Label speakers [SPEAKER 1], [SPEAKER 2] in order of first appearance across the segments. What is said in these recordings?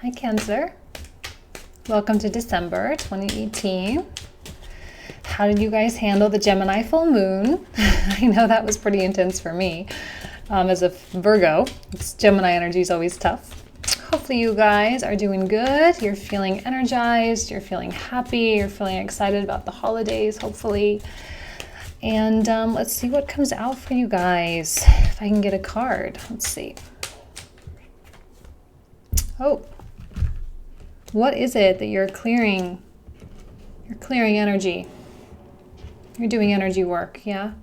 [SPEAKER 1] Hi, Cancer. Welcome to December 2018. How did you guys handle the Gemini full moon? I know that was pretty intense for me. As a Virgo, Gemini energy is always tough. Hopefully you guys are doing good. You're feeling energized. You're feeling happy. You're feeling excited about the holidays, hopefully. And let's see what comes out for you guys. If I can get a card. Let's see. Oh, what is it that you're clearing? You're clearing energy. You're doing energy work, yeah?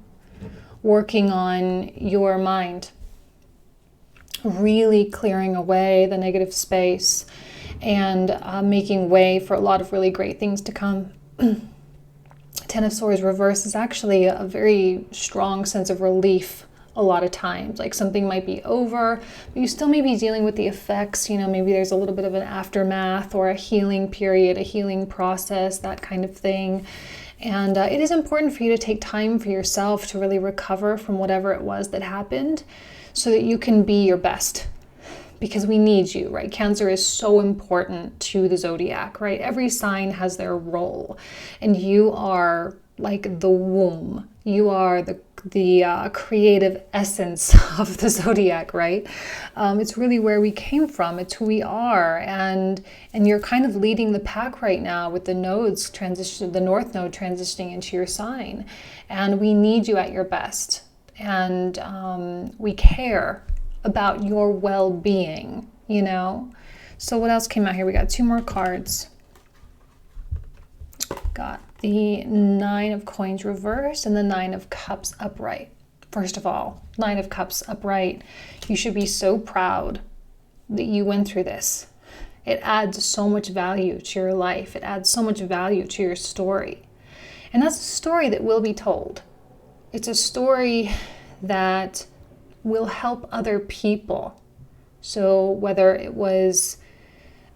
[SPEAKER 1] Working on your mind. Really clearing away the negative space and making way for a lot of really great things to come. Ten of Swords reverse is actually a very strong sense of relief a lot of times. Like something might be over, but you still may be dealing with the effects. You know, maybe there's a little bit of an aftermath or a healing period, a healing process, that kind of thing. And it is important for you to take time for yourself to really recover from whatever it was that happened so that you can be your best. Because we need you, right? Cancer is so important to the zodiac, right? Every sign has their role, and you are like the womb. You are the creative essence of the zodiac, right? It's really where we came from. It's who we are, and you're kind of leading the pack right now with the nodes transition, the North Node transitioning into your sign, and we need you at your best, and we care about your well-being, you know? So what else came out here? We got two more cards. Got the Nine of Coins reversed and the Nine of Cups upright. First of all, Nine of Cups upright. You should be so proud that you went through this. It adds so much value to your life. It adds so much value to your story. And that's a story that will be told. It's a story that will help other people. So whether it was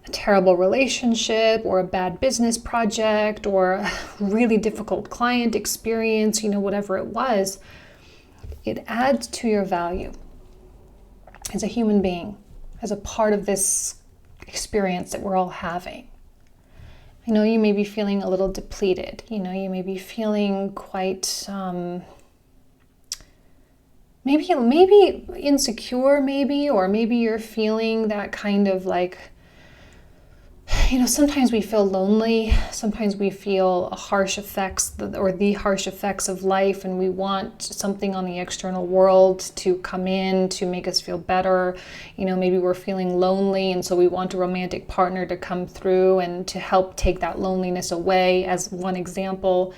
[SPEAKER 1] a terrible relationship or a bad business project or a really difficult client experience, you know, whatever it was, it adds to your value as a human being, as a part of this experience that we're all having. I know you may be feeling a little depleted. You know, you may be feeling quite maybe insecure, or maybe you're feeling that kind of like, you know, sometimes we feel lonely, sometimes we feel the harsh effects of life, and we want something on the external world to come in to make us feel better. You know, maybe we're feeling lonely, and so we want a romantic partner to come through and to help take that loneliness away, as one example.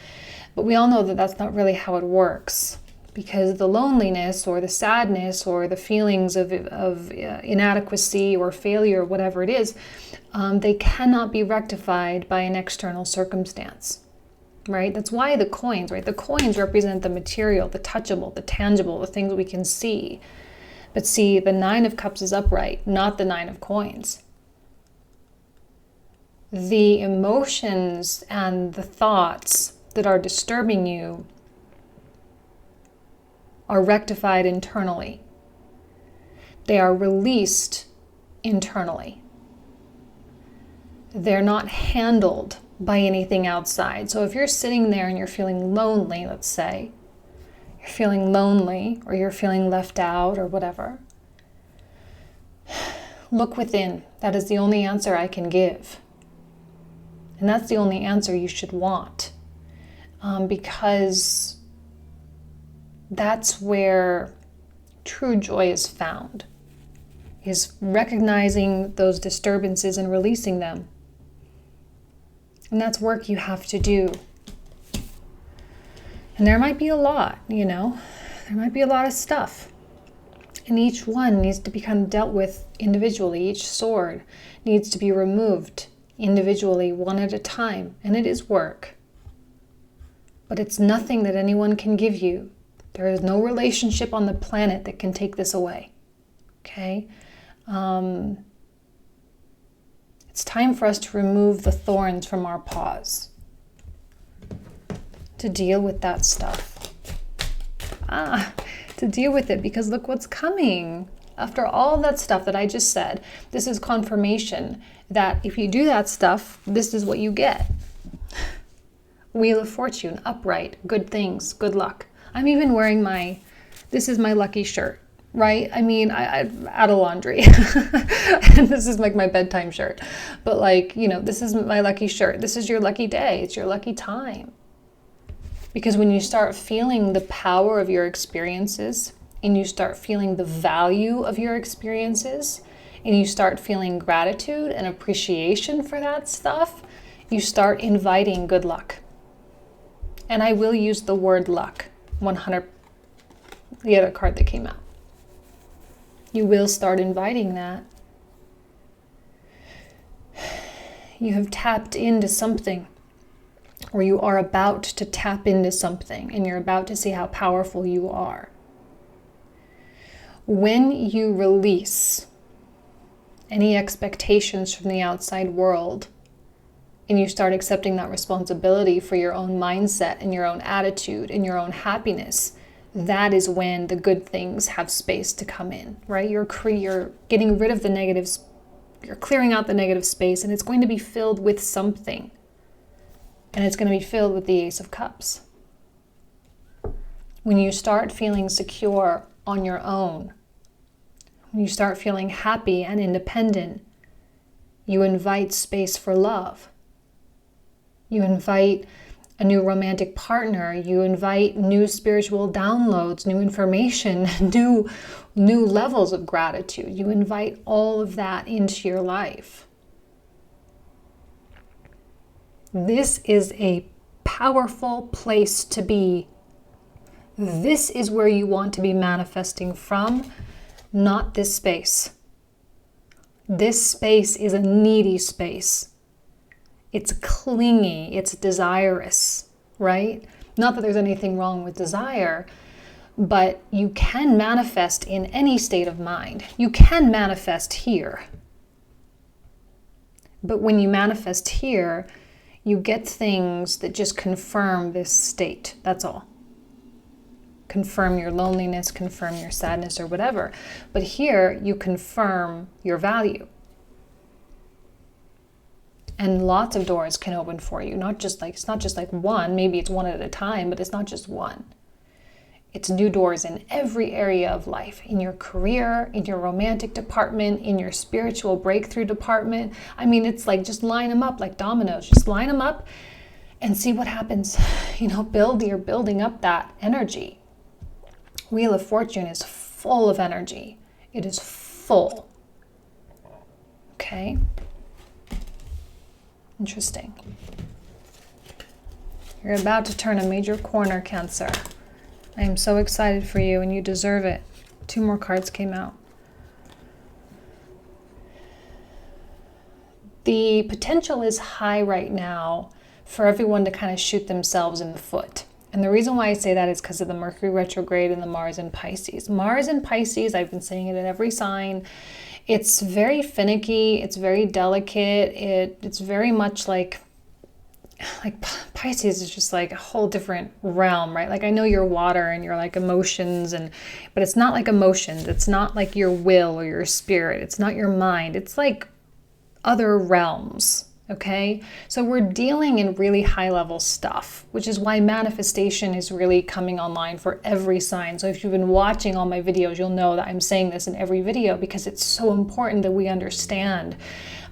[SPEAKER 1] But we all know that that's not really how it works. Because the loneliness or the sadness or the feelings of inadequacy or failure, whatever it is, they cannot be rectified by an external circumstance, right? That's why the coins, right? The coins represent the material, the touchable, the tangible, the things we can see. But see, the Nine of Cups is upright, not the Nine of Coins. The emotions and the thoughts that are disturbing you are rectified internally. They are released internally. They're not handled by anything outside. So if you're sitting there and you're feeling lonely, let's say, you're feeling lonely or you're feeling left out or whatever, look within. That is the only answer I can give. And that's the only answer you should want. Because that's where true joy is found, is recognizing those disturbances and releasing them. And that's work you have to do. And there might be a lot, you know, there might be a lot of stuff. And each one needs to be kind of dealt with individually. Each sword needs to be removed individually, one at a time. And it is work. But it's nothing that anyone can give you. There is no relationship on the planet that can take this away, okay? It's time for us to remove the thorns from our paws, to deal with that stuff. To deal with it, because look what's coming. After all that stuff that I just said, this is confirmation that if you do that stuff, this is what you get. Wheel of Fortune, upright, good things, good luck. I'm even wearing this is my lucky shirt, right? I mean, I out of laundry. And this is like my bedtime shirt. But like, you know, this is my lucky shirt. This is your lucky day. It's your lucky time. Because when you start feeling the power of your experiences, and you start feeling the value of your experiences, and you start feeling gratitude and appreciation for that stuff, you start inviting good luck. And I will use the word luck, 100, the other card that came out. You will start inviting that. You have tapped into something, or you are about to tap into something, and you're about to see how powerful you are. When you release any expectations from the outside world, and you start accepting that responsibility for your own mindset and your own attitude and your own happiness, that is when the good things have space to come in, right? You're getting rid of the negatives, you're clearing out the negative space, and it's going to be filled with something. And it's going to be filled with the Ace of Cups. When you start feeling secure on your own, when you start feeling happy and independent, you invite space for love. You invite a new romantic partner. You invite new spiritual downloads, new information, new levels of gratitude. You invite all of that into your life. This is a powerful place to be. This is where you want to be manifesting from, not this space. This space is a needy space. It's clingy, it's desirous, right? Not that there's anything wrong with desire, but you can manifest in any state of mind. You can manifest here. But when you manifest here, you get things that just confirm this state. That's all. Confirm your loneliness, confirm your sadness or whatever. But here you confirm your value. And lots of doors can open for you. It's not just like one, maybe it's one at a time, but it's not just one. It's new doors in every area of life, in your career, in your romantic department, in your spiritual breakthrough department. I mean, it's like just line them up like dominoes. Just line them up and see what happens. You know, you're building up that energy. Wheel of Fortune is full of energy. It is full. Okay? Interesting. You're about to turn a major corner, Cancer. I am so excited for you, and you deserve it. 2 more cards came out. The potential is high right now for everyone to kind of shoot themselves in the foot. And the reason why I say that is because of the Mercury retrograde and the Mars in Pisces. Mars in Pisces, I've been saying it in every sign, it's very finicky, it's very delicate, it's very much like Pisces is just like a whole different realm, right? Like I know you're water and you're like emotions, but it's not like emotions. It's not like your will or your spirit. It's not your mind. It's like other realms, okay? So we're dealing in really high level stuff, which is why manifestation is really coming online for every sign. So if you've been watching all my videos, you'll know that I'm saying this in every video because it's so important that we understand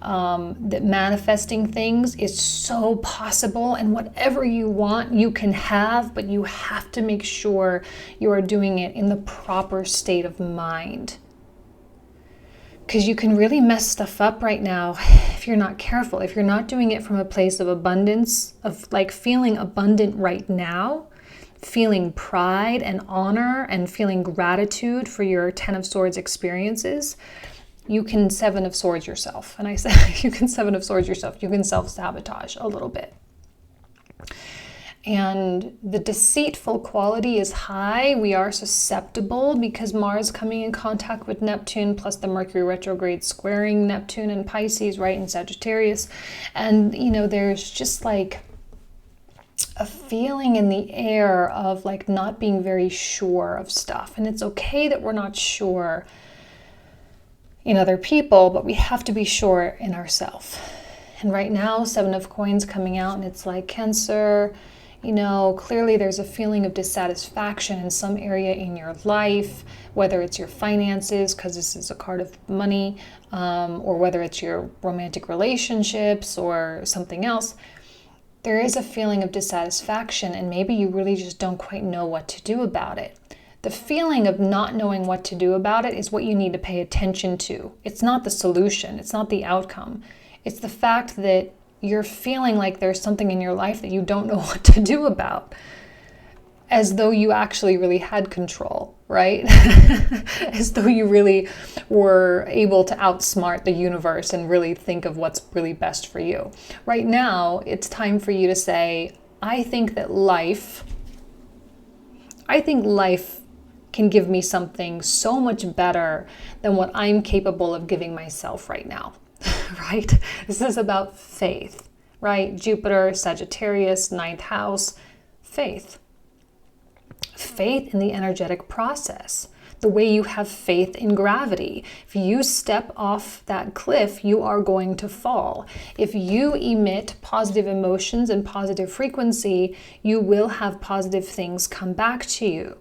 [SPEAKER 1] that manifesting things is so possible, and whatever you want, you can have, but you have to make sure you are doing it in the proper state of mind. Because you can really mess stuff up right now if you're not careful. If you're not doing it from a place of abundance, of like feeling abundant right now, feeling pride and honor and feeling gratitude for your 10 of Swords experiences, you can 7 of Swords yourself. And I said you can 7 of Swords yourself. You can self-sabotage a little bit. And the deceitful quality is high. We are susceptible because Mars coming in contact with Neptune, plus the Mercury retrograde squaring Neptune and Pisces, right, in Sagittarius. And, you know, there's just like a feeling in the air of like not being very sure of stuff. And it's okay that we're not sure. in other people, but we have to be sure in ourselves. And right now, Seven of Coins coming out, and it's like, Cancer, clearly there's a feeling of dissatisfaction in some area in your life, whether it's your finances, because this is a card of money, or whether it's your romantic relationships or something else. There is a feeling of dissatisfaction, and maybe you really just don't quite know what to do about it. The feeling of not knowing what to do about it is what you need to pay attention to. It's not the solution. It's not the outcome. It's the fact that you're feeling like there's something in your life that you don't know what to do about, as though you actually really had control, right? As though you really were able to outsmart the universe and really think of what's really best for you. Right now, it's time for you to say, I think life can give me something so much better than what I'm capable of giving myself right now, right? This is about faith, right? Jupiter, Sagittarius, 9th house, faith. Faith in the energetic process, the way you have faith in gravity. If you step off that cliff, you are going to fall. If you emit positive emotions and positive frequency, you will have positive things come back to you.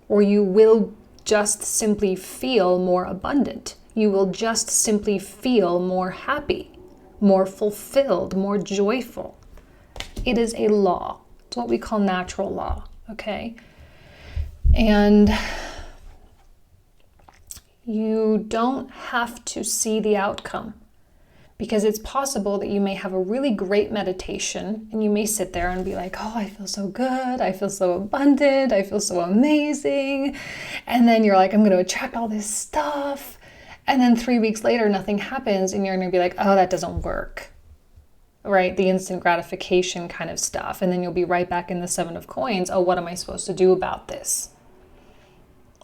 [SPEAKER 1] Or you will just simply feel more abundant. You will just simply feel more happy, more fulfilled, more joyful. It is a law. It's what we call natural law, okay? And you don't have to see the outcome, because it's possible that you may have a really great meditation and you may sit there and be like, oh, I feel so good. I feel so abundant. I feel so amazing. And then you're like, I'm going to attract all this stuff. And then 3 weeks later, nothing happens and you're going to be like, oh, that doesn't work. Right? The instant gratification kind of stuff. And then you'll be right back in the Seven of Coins. Oh, what am I supposed to do about this?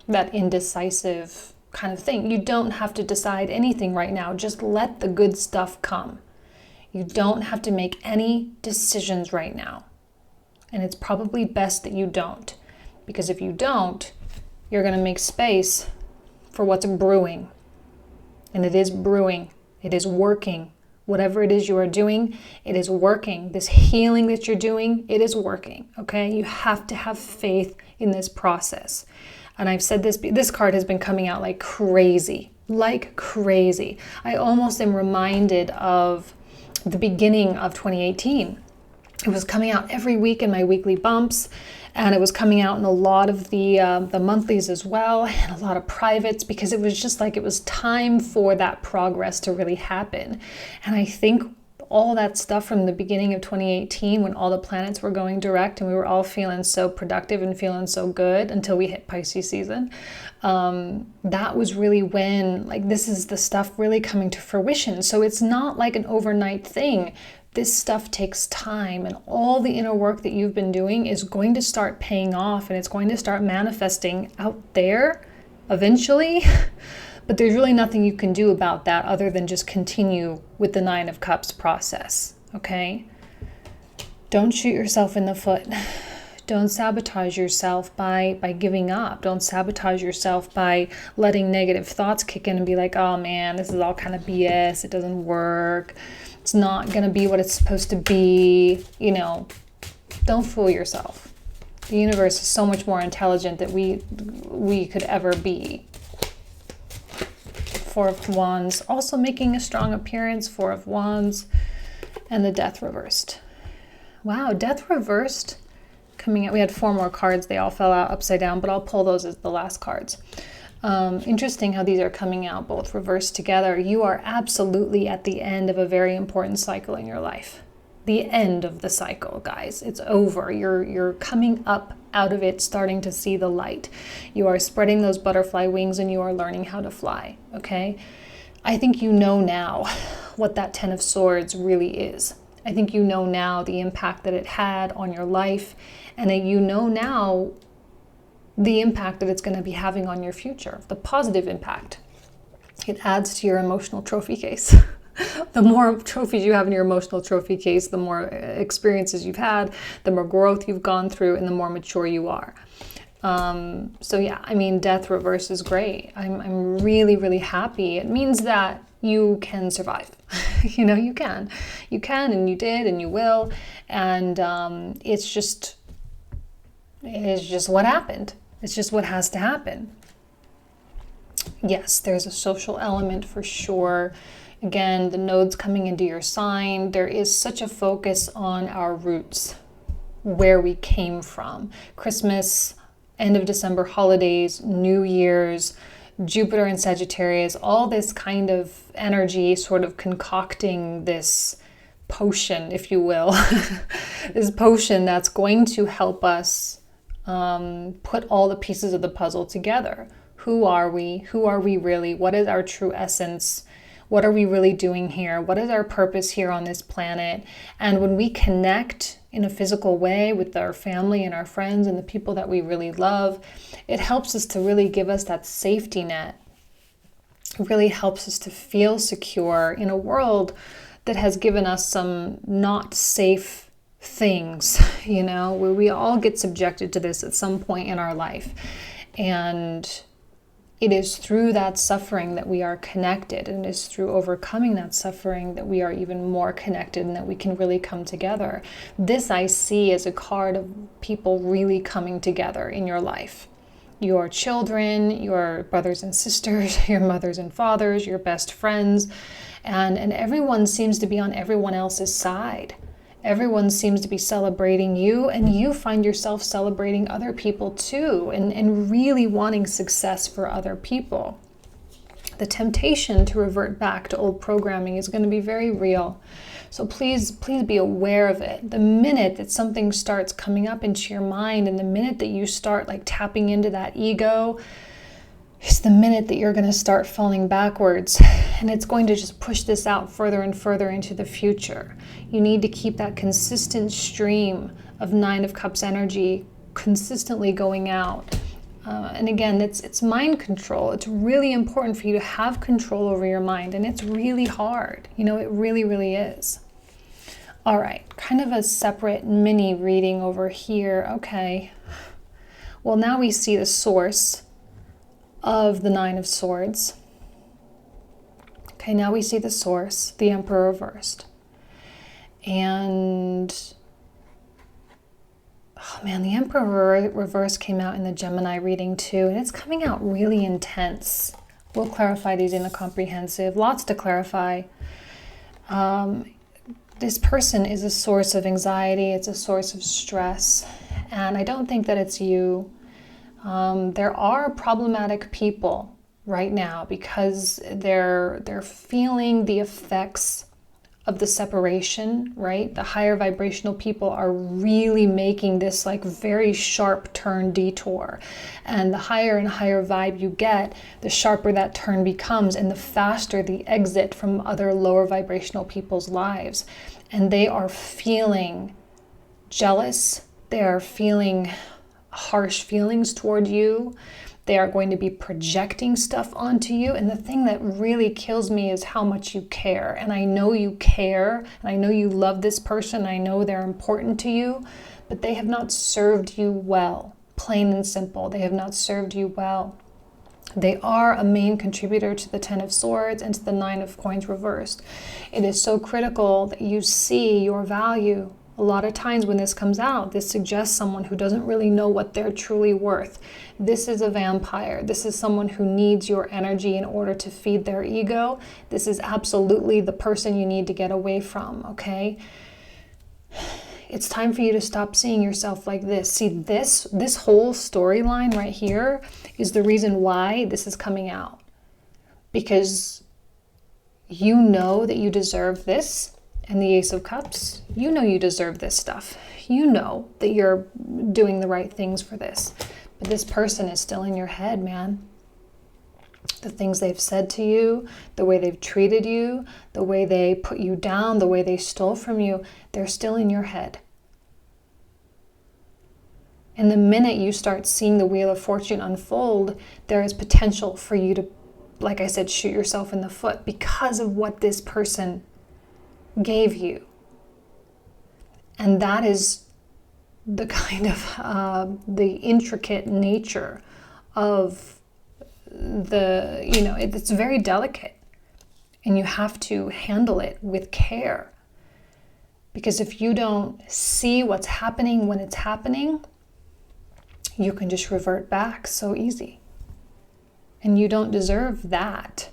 [SPEAKER 1] That indecisive kind of thing. You don't have to decide anything right now. Just let the good stuff come. You don't have to make any decisions right now. And it's probably best that you don't. Because if you don't, you're going to make space for what's brewing. And it is brewing. It is working. Whatever it is you are doing, it is working. This healing that you're doing, it is working, okay? You have to have faith in this process. And I've said this card has been coming out like crazy. I almost am reminded of the beginning of 2018. It was coming out every week in my weekly bumps, and it was coming out in a lot of the monthlies as well, and a lot of privates, because it was just like it was time for that progress to really happen. And I think all that stuff from the beginning of 2018, when all the planets were going direct and we were all feeling so productive and feeling so good until we hit Pisces season, that was really when, like, this is the stuff really coming to fruition. So it's not like an overnight thing. This stuff takes time, and all the inner work that you've been doing is going to start paying off, and it's going to start manifesting out there eventually. But there's really nothing you can do about that other than just continue with the 9 of Cups process, okay? Don't shoot yourself in the foot. Don't sabotage yourself by giving up. Don't sabotage yourself by letting negative thoughts kick in and be like, oh man, this is all kind of BS. It doesn't work. It's not going to be what it's supposed to be. Don't fool yourself. The universe is so much more intelligent than we could ever be. 4 of Wands, also making a strong appearance, 4 of Wands, and the Death reversed. Wow, Death reversed coming out. We had 4 more cards. They all fell out upside down, but I'll pull those as the last cards. Interesting how these are coming out both reversed together. You are absolutely at the end of a very important cycle in your life. The end of the cycle, guys. It's over. You're coming up out of it, starting to see the light. You are spreading those butterfly wings and you are learning how to fly, okay? I think you know now what that 10 of Swords really is. I think you know now the impact that it had on your life, and that you know now the impact that it's going to be having on your future, the positive impact. It adds to your emotional trophy case. The more trophies you have in your emotional trophy case, the more experiences you've had, the more growth you've gone through, and the more mature you are. So yeah, I mean, death reverse is great. I'm really, really happy. It means that you can survive. You know, you can, and you did, and you will. And it's just what happened. It's just what has to happen. Yes, there's a social element for sure. Again, the nodes coming into your sign, there is such a focus on our roots, where we came from. Christmas, end of December holidays, New Year's, Jupiter and Sagittarius, all this kind of energy sort of concocting this potion, if you will, this potion that's going to help us put all the pieces of the puzzle together. Who are we? Who are we really? What is our true essence? What are we really doing here? What is our purpose here on this planet? And when we connect in a physical way with our family and our friends and the people that we really love, it helps us to really give us that safety net. It really helps us to feel secure in a world that has given us some not safe things, you know, where we all get subjected to this at some point in our life. And it is through that suffering that we are connected, and it is through overcoming that suffering that we are even more connected and that we can really come together. This I see as a card of people really coming together in your life. Your children, your brothers and sisters, your mothers and fathers, your best friends, and everyone seems to be on everyone else's side. Everyone seems to be celebrating you, and you find yourself celebrating other people too, and really wanting success for other people. The temptation to revert back to old programming is going to be very real. So please be aware of it. The minute that something starts coming up into your mind, and the minute that you start like tapping into that ego, is the minute that you're going to start falling backwards, and it's going to just push this out further and further into the future. You need to keep that consistent stream of Nine of Cups energy consistently going out. And again, it's mind control. It's really important for you to have control over your mind, and it's really hard. You know, it really, really is. All right, kind of a separate mini reading over here. Okay. Well, now we see the source of the Nine of Swords. Okay, now we see the source, the Emperor reversed. And, oh man, the Emperor reverse came out in the Gemini reading too, and it's coming out really intense. We'll clarify these in the comprehensive. Lots to clarify. This person is a source of anxiety. It's a source of stress. And I don't think that it's you. There are problematic people right now because they're feeling the effects of the separation, right? The higher vibrational people are really making this like very sharp turn detour. And the higher and higher vibe you get, the sharper that turn becomes and the faster the exit from other lower vibrational people's lives. And they are feeling jealous. They are feeling harsh feelings toward you. They are going to be projecting stuff onto you. And the thing that really kills me is how much you care. And I know you care, and I know you love this person. I know they're important to you, but they have not served you well. Plain and simple, they have not served you well. They are a main contributor to the Ten of Swords and to the Nine of Coins reversed. It is so critical that you see your value. A lot of times when this comes out, this suggests someone who doesn't really know what they're truly worth. This is a vampire. This is someone who needs your energy in order to feed their ego. This is absolutely the person you need to get away from, okay? It's time for you to stop seeing yourself like this. See, this whole storyline right here is the reason why this is coming out. Because you know that you deserve this. And the Ace of Cups, you know you deserve this stuff. You know that you're doing the right things for this. But this person is still in your head, man. The things they've said to you, the way they've treated you, the way they put you down, the way they stole from you, they're still in your head. And the minute you start seeing the Wheel of Fortune unfold, there is potential for you to, like I said, shoot yourself in the foot because of what this person gave you. And that is the kind of the intricate nature of it's very delicate, and you have to handle it with care. Because if you don't see what's happening when it's happening, you can just revert back so easy. And you don't deserve that.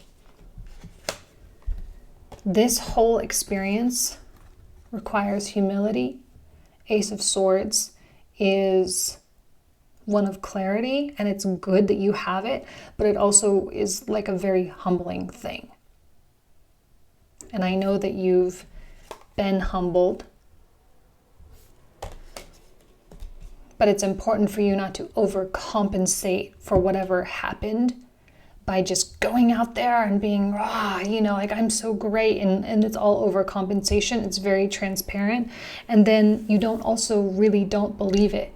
[SPEAKER 1] This whole experience requires humility. Ace of Swords is one of clarity, and it's good that you have it, but it also is like a very humbling thing. And I know that you've been humbled, but it's important for you not to overcompensate for whatever happened by just going out there and being, like I'm so great, and it's all overcompensation. It's very transparent. And then you don't believe it,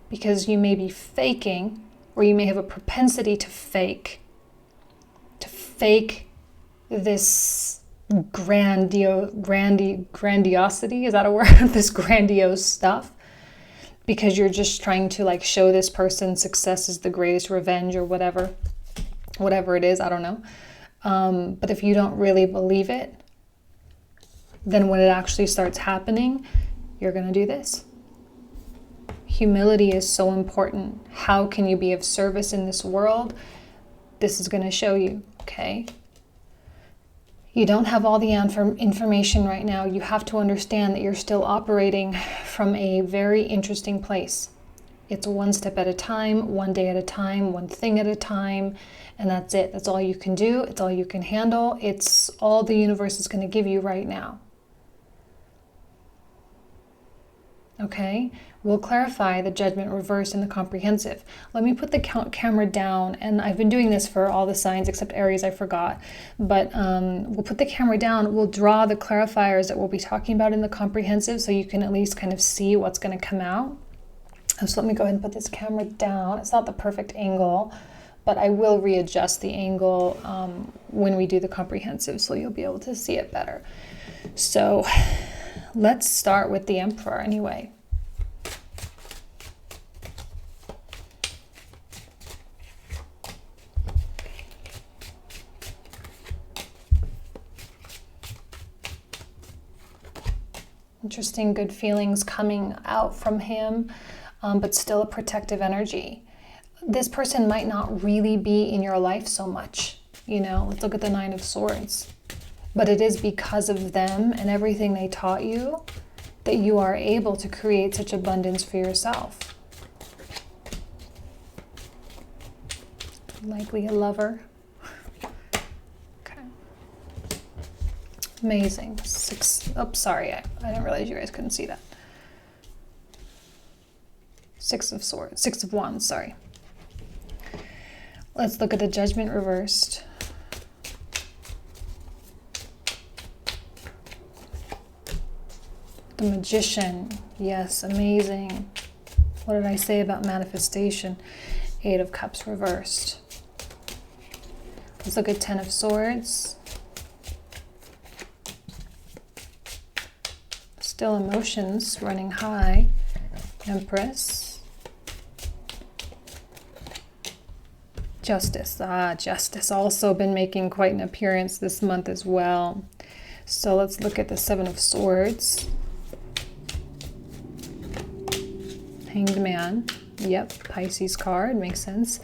[SPEAKER 1] because you may be faking, or you may have a propensity to fake this grandiosity, is that a word? This grandiose stuff, because you're just trying to like show this person success is the greatest revenge, or whatever it is, I don't know. But if you don't really believe it, then when it actually starts happening, you're going to do this. Humility is so important. How can you be of service in this world? This is going to show you, okay? You don't have all the information right now. You have to understand that you're still operating from a very interesting place. It's one step at a time, one day at a time, one thing at a time, and that's it. That's all you can do. It's all you can handle. It's all the universe is going to give you right now. Okay? We'll clarify the judgment reverse and the comprehensive. Let me put the camera down, and I've been doing this for all the signs except Aries, I forgot. But we'll put the camera down. We'll draw the clarifiers that we'll be talking about in the comprehensive, so you can at least kind of see what's going to come out. So let me go ahead and put this camera down. It's not the perfect angle, but I will readjust the angle when we do the comprehensive, so you'll be able to see it better. So let's start with the Emperor anyway. Interesting, good feelings coming out from him, but still a protective energy. This person might not really be in your life so much. Let's look at the Nine of Swords. But it is because of them and everything they taught you that you are able to create such abundance for yourself. Likely a lover. Okay. Amazing. Sorry, I didn't realize you guys couldn't see that. Six of Wands, sorry. Let's look at the Judgment reversed. The Magician, yes, amazing. What did I say about manifestation? Eight of Cups reversed. Let's look at Ten of Swords. Still emotions running high. Empress. Justice. Justice also been making quite an appearance this month as well. So let's look at the Seven of Swords. Hanged Man. Yep, Pisces card, makes sense.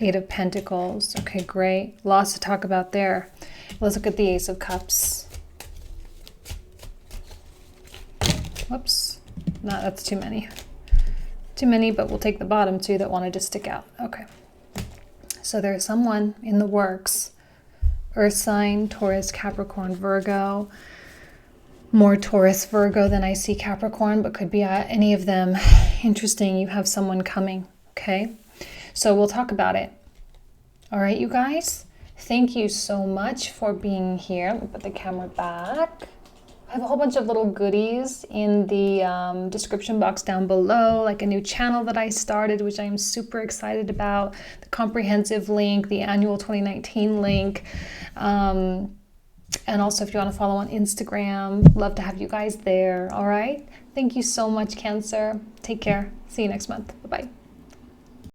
[SPEAKER 1] Eight of Pentacles. Okay, great. Lots to talk about there. Let's look at the Ace of Cups. Whoops. No, that's too many. Too many, but we'll take the bottom two that wanted to stick out. Okay. So there's someone in the works. Earth sign, Taurus, Capricorn, Virgo. More Taurus, Virgo than I see Capricorn, but could be any of them. Interesting, you have someone coming, okay? So we'll talk about it. All right, you guys? Thank you so much for being here. Let me put the camera back. I have a whole bunch of little goodies in the description box down below, like a new channel that I started, which I'm super excited about, the comprehensive link, the annual 2019 link, and also if you want to follow on Instagram, love to have you guys there, all right? Thank you so much, Cancer. Take care. See you next month. Bye-bye.